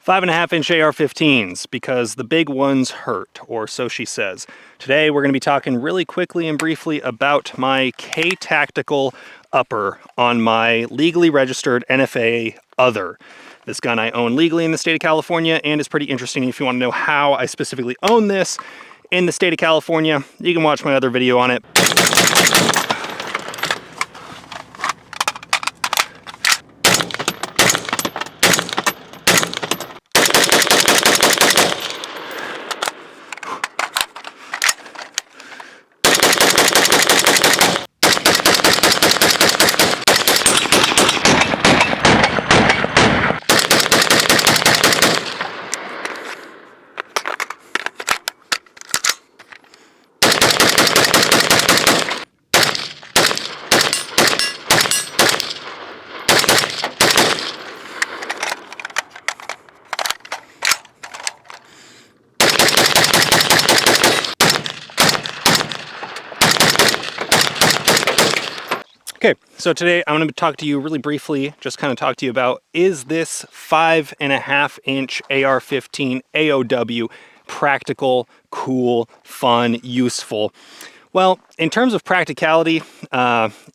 5.5-inch AR-15s, because the big ones hurt, or so she says. Today we're going to be talking really quickly and briefly about my Ktactical upper on my legally registered NFA Other. This gun I own legally in the state of California, and is pretty interesting. If you want to know how I specifically own this in the state of California, you can watch my other video on it. Okay, so today I'm going to talk to you really briefly, just kind of talk to you about, is this 5.5-inch AR-15 AOW practical, cool, fun, useful? Well, in terms of practicality,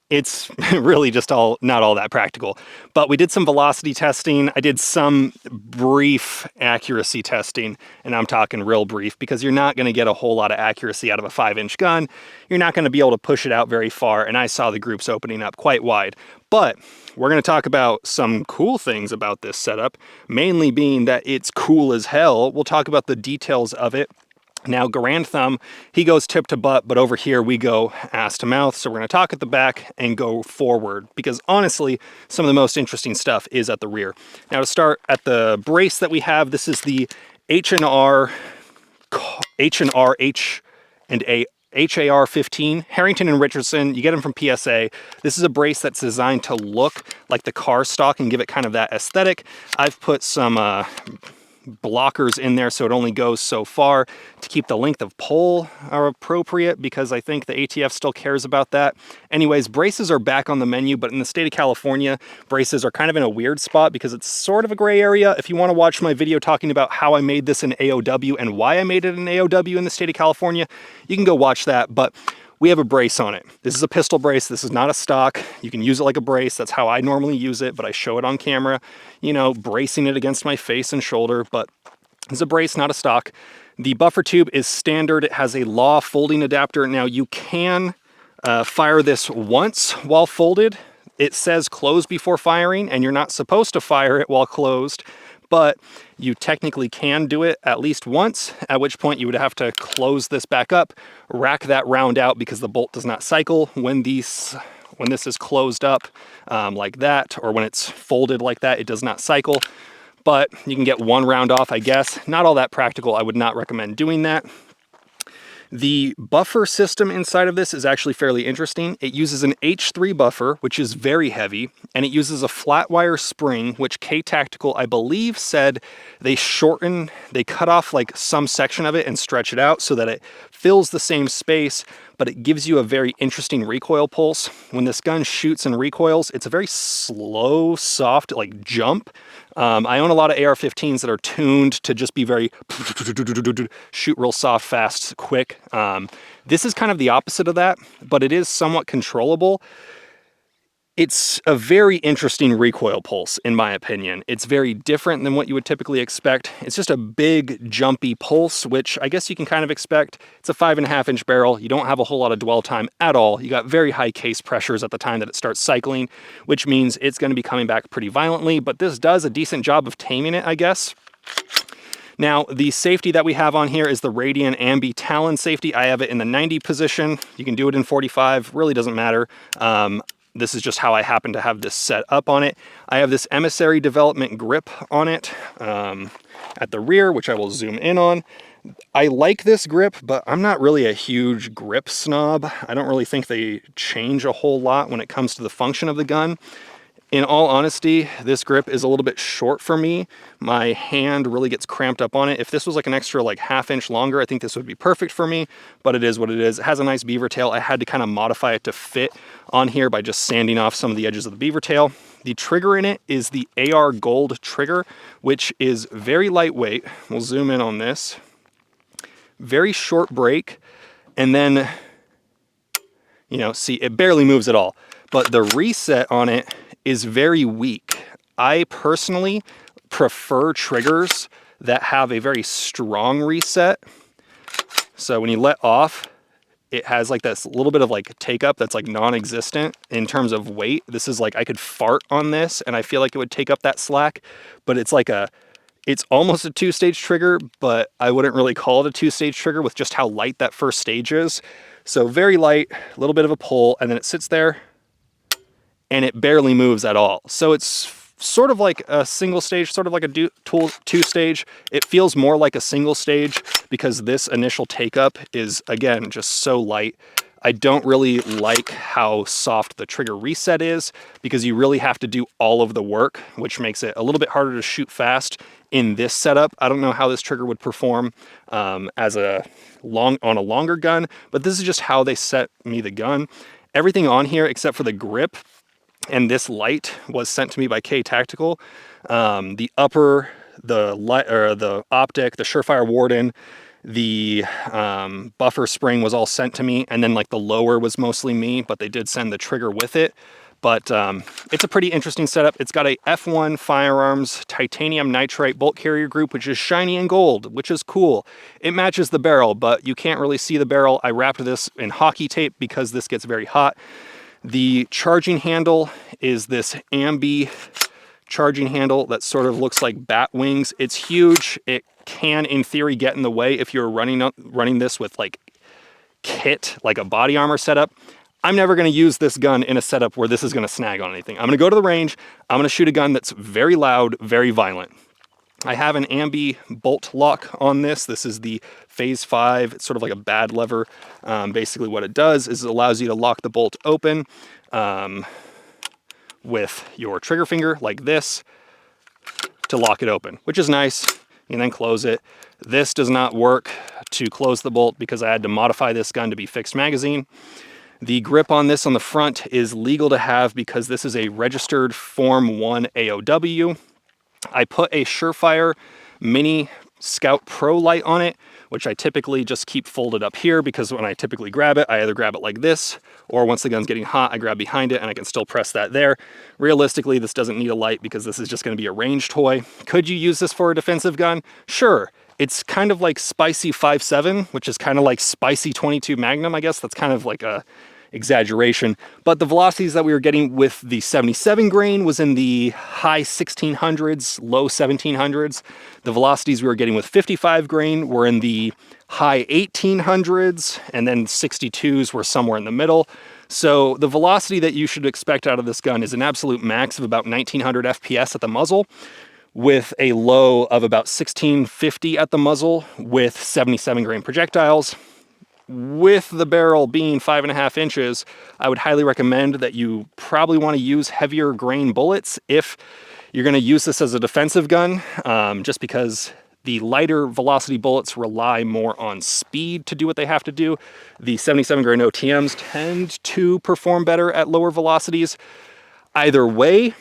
it's really just not all that practical. But we did some velocity testing. I did some brief accuracy testing, and I'm talking real brief because you're not going to get a whole lot of accuracy out of a 5-inch gun. You're not going to be able to push it out very far, and I saw the groups opening up quite wide. But we're going to talk about some cool things about this setup, mainly being that it's cool as hell. We'll talk about the details of it. Now, Garand Thumb, he goes tip to butt, but over here we go ass to mouth. So we're going to talk at the back and go forward, because honestly, some of the most interesting stuff is at the rear. Now, to start at the brace that we have, this is the HAR 15 Harrington and Richardson. You get them from PSA. This is a brace that's designed to look like the car stock and give it kind of that aesthetic. I've put some blockers in there so it only goes so far to keep the length of pole are appropriate, because I think the ATF still cares about that. Anyways, braces are back on the menu, but in the state of California, braces are kind of in a weird spot because it's sort of a gray area. If you want to watch my video talking about how I made this an AOW and why I made it an AOW in the state of California, you can go watch that. But we have a brace on it. This is a pistol brace. This is not a stock. You can use it like a brace. That's how I normally use it, but I show it on camera, you know, bracing it against my face and shoulder, but it's a brace, not a stock. The buffer tube is standard. It has a law folding adapter. Now, you can fire this once while folded. It says close before firing, and you're not supposed to fire it while closed, but you technically can do it at least once, at which point you would have to close this back up, rack that round out, because the bolt does not cycle when this is closed up like that, or when it's folded like that, it does not cycle. But you can get one round off, I guess. Not all that practical. I would not recommend doing that. The buffer system inside of this is actually fairly interesting. It uses an H3 buffer, which is very heavy, and it uses a flat wire spring, which Ktactical, I believe, said they cut off like some section of it and stretch it out so that it fills the same space, but it gives you a very interesting recoil pulse. When this gun shoots and recoils, it's a very slow, soft, like jump. I own a lot of AR-15s that are tuned to just be very shoot real soft, fast, quick. This is kind of the opposite of that, but it is somewhat controllable. It's a very interesting recoil pulse, in my opinion. It's very different than what you would typically expect. It's just a big, jumpy pulse, which I guess you can kind of expect. It's a 5.5-inch barrel. You don't have a whole lot of dwell time at all. You got very high case pressures at the time that it starts cycling, which means it's going to be coming back pretty violently, but this does a decent job of taming it, I guess. Now, the safety that we have on here is the Radian Ambi Talon safety. I have it in the 90 position. You can do it in 45, really doesn't matter. This is just how I happen to have this set up on it. I have this Emissary Development grip on it at the rear, which I will zoom in on. I like this grip, but I'm not really a huge grip snob. I don't really think they change a whole lot when it comes to the function of the gun. In all honesty, this grip is a little bit short for me. My hand really gets cramped up on it. If this was like an extra like ½ inch longer, I think this would be perfect for me, but it is what it is. It has a nice beaver tail. I had to kind of modify it to fit on here by just sanding off some of the edges of the beaver tail. The trigger in it is the AR Gold trigger, which is very lightweight. We'll zoom in on this. Very short break, and then, you know, see, it barely moves at all. But the reset on it is very weak. I personally prefer triggers that have a very strong reset. So when you let off, it has like this little bit of like take up that's like non-existent in terms of weight. This is like, I could fart on this and I feel like it would take up that slack, but it's like it's almost a two-stage trigger, but I wouldn't really call it a two-stage trigger with just how light that first stage is. So very light, a little bit of a pull, and then it sits there and it barely moves at all. So it's sort of like a single stage, sort of like a two-stage. It feels more like a single stage because this initial take-up is, again, just so light. I don't really like how soft the trigger reset is because you really have to do all of the work, which makes it a little bit harder to shoot fast in this setup. I don't know how this trigger would perform on a longer gun, but this is just how they set me the gun. Everything on here except for the grip and this light was sent to me by Ktactical. The upper, the light, or the optic, the Surefire Warden, the buffer spring was all sent to me, and then like the lower was mostly me, but they did send the trigger with it. But it's a pretty interesting setup. It's got a F1 Firearms titanium nitride bolt carrier group, which is shiny and gold, which is cool. It matches the barrel, but you can't really see the barrel. I wrapped this in hockey tape because this gets very hot. The charging handle is this ambi charging handle that sort of looks like bat wings. It's huge. It can, in theory, get in the way if you're running this with like kit, like a body armor setup. I'm never going to use this gun in a setup where this is going to snag on anything. I'm going to go to the range. I'm going to shoot a gun that's very loud, very violent. I have an ambi bolt lock on this. This is the Phase 5. It's sort of like a bad lever. Basically what it does is it allows you to lock the bolt open with your trigger finger like this to lock it open, which is nice. And then close it. This does not work to close the bolt because I had to modify this gun to be fixed magazine. The grip on this on the front is legal to have because this is a registered Form 1 AOW. I put a Surefire Mini Scout Pro light on it, which I typically just keep folded up here because when I typically grab it, I either grab it like this, or once the gun's getting hot, I grab behind it and I can still press that there. Realistically, this doesn't need a light because this is just going to be a range toy. Could you use this for a defensive gun? Sure. It's kind of like Spicy 5.7, which is kind of like Spicy 22 Magnum, I guess. That's kind of like a exaggeration, but the velocities that we were getting with the 77 grain was in the high 1600s, low 1700s. The velocities we were getting with 55 grain were in the high 1800s, and then 62s were somewhere in the middle. So the velocity that you should expect out of this gun is an absolute max of about 1900 FPS at the muzzle, with a low of about 1650 at the muzzle with 77 grain projectiles. With the barrel being 5.5 inches, I would highly recommend that you probably want to use heavier grain bullets if you're going to use this as a defensive gun, just because the lighter velocity bullets rely more on speed to do what they have to do. The 77 grain OTMs tend to perform better at lower velocities. Either way,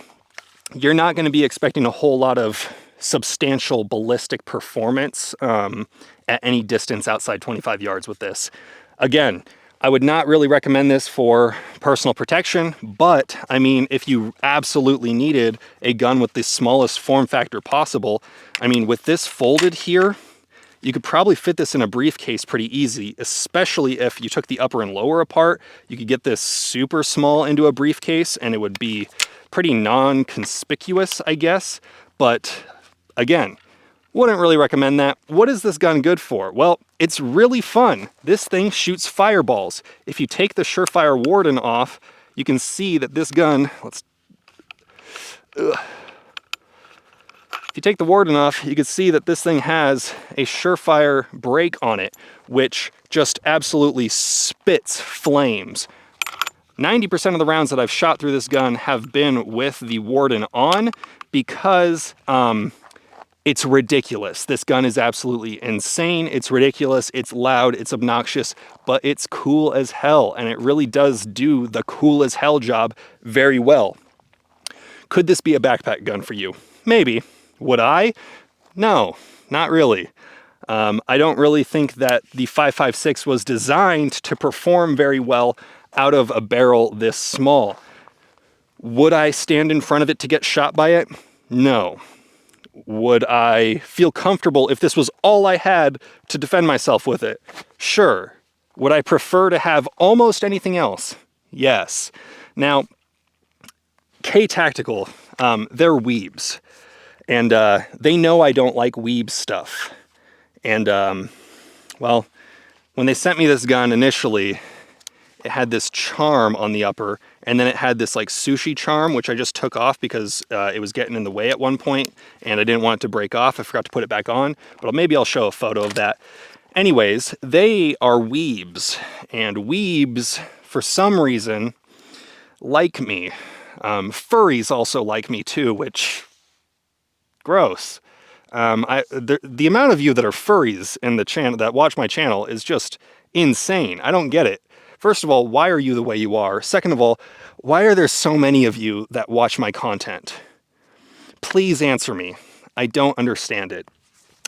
you're not going to be expecting a whole lot of substantial ballistic performance at any distance outside 25 yards with this. Again, I would not really recommend this for personal protection, but I mean, if you absolutely needed a gun with the smallest form factor possible, I mean, with this folded here, you could probably fit this in a briefcase pretty easy, especially if you took the upper and lower apart. You could get this super small into a briefcase and it would be pretty non-conspicuous, I guess. But again, wouldn't really recommend that. What is this gun good for? Well, it's really fun. This thing shoots fireballs. If you take the Surefire Warden off, you can see that this gun, if you take the Warden off, you can see that this thing has a Surefire brake on it, which just absolutely spits flames. 90% of the rounds that I've shot through this gun have been with the Warden on because it's ridiculous. This gun is absolutely insane. It's ridiculous, it's loud, it's obnoxious, but it's cool as hell, and it really does do the cool as hell job very well. Could this be a backpack gun for you? Maybe. Would I? No, not really. I don't really think that the 5.56 was designed to perform very well out of a barrel this small. Would I stand in front of it to get shot by it? No. Would I feel comfortable if this was all I had to defend myself with it? Sure. Would I prefer to have almost anything else? Yes. Now, Ktactical, they're weebs. And they know I don't like weeb stuff. And, well, when they sent me this gun initially, it had this charm on the upper, and then it had this like sushi charm, which I just took off because it was getting in the way at one point, and I didn't want it to break off. I forgot to put it back on, but maybe I'll show a photo of that. Anyways, they are weebs, and weebs, for some reason, like me. Furries also like me too, which, gross. The amount of you that are furries in the channel, that watch my channel, is just insane. I don't get it. First of all, why are you the way you are? Second of all, why are there so many of you that watch my content? Please answer me. I don't understand it.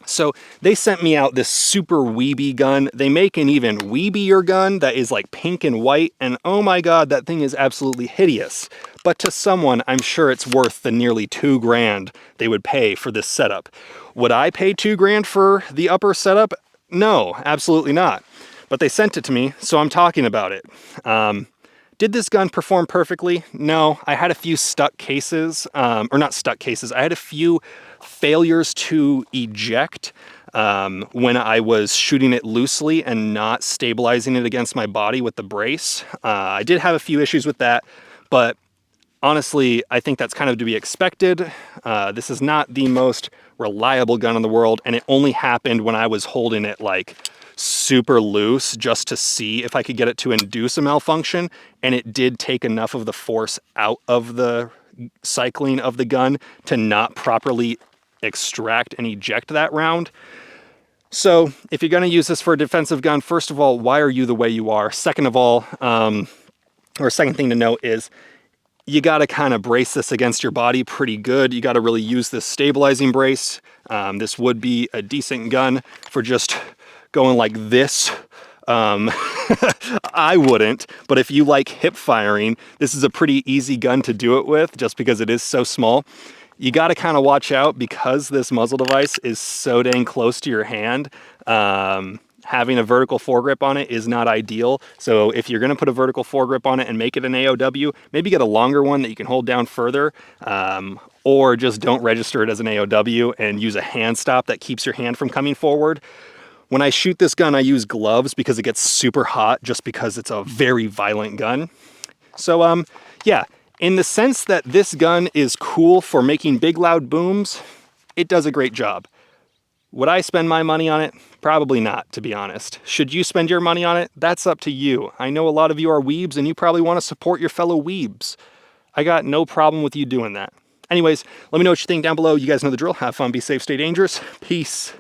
So they sent me out this super weeby gun. They make an even weebier gun that is like pink and white, and oh my god, that thing is absolutely hideous. But to someone, I'm sure it's worth the nearly $2 grand they would pay for this setup. Would I pay $2 grand for the upper setup? No, absolutely not. But they sent it to me, so I'm talking about it. Did this gun perform perfectly? No, I had a few stuck cases, or not stuck cases, I had a few failures to eject when I was shooting it loosely and not stabilizing it against my body with the brace. I did have a few issues with that, but honestly, I think that's kind of to be expected. This is not the most reliable gun in the world, and it only happened when I was holding it like super loose just to see if I could get it to induce a malfunction, and it did take enough of the force out of the cycling of the gun to not properly extract and eject that round. So if you're going to use this for a defensive gun, first of all, why are you the way you are? Second of all, or second thing to note is you got to kind of brace this against your body pretty good. You got to really use this stabilizing brace. This would be a decent gun for just going like this. I wouldn't, but if you like hip firing, this is a pretty easy gun to do it with just because it is so small. You got to kind of watch out because this muzzle device is so dang close to your hand. Having a vertical foregrip on it is not ideal. So if you're going to put a vertical foregrip on it and make it an AOW, maybe get a longer one that you can hold down further, or just don't register it as an AOW and use a hand stop that keeps your hand from coming forward. When I shoot this gun, I use gloves because it gets super hot just because it's a very violent gun. So yeah, in the sense that this gun is cool for making big loud booms, it does a great job. Would I spend my money on it? Probably not, to be honest. Should you spend your money on it? That's up to you. I know a lot of you are weebs and you probably want to support your fellow weebs. I got no problem with you doing that. Anyways, let me know what you think down below. You guys know the drill. Have fun, be safe, stay dangerous. Peace.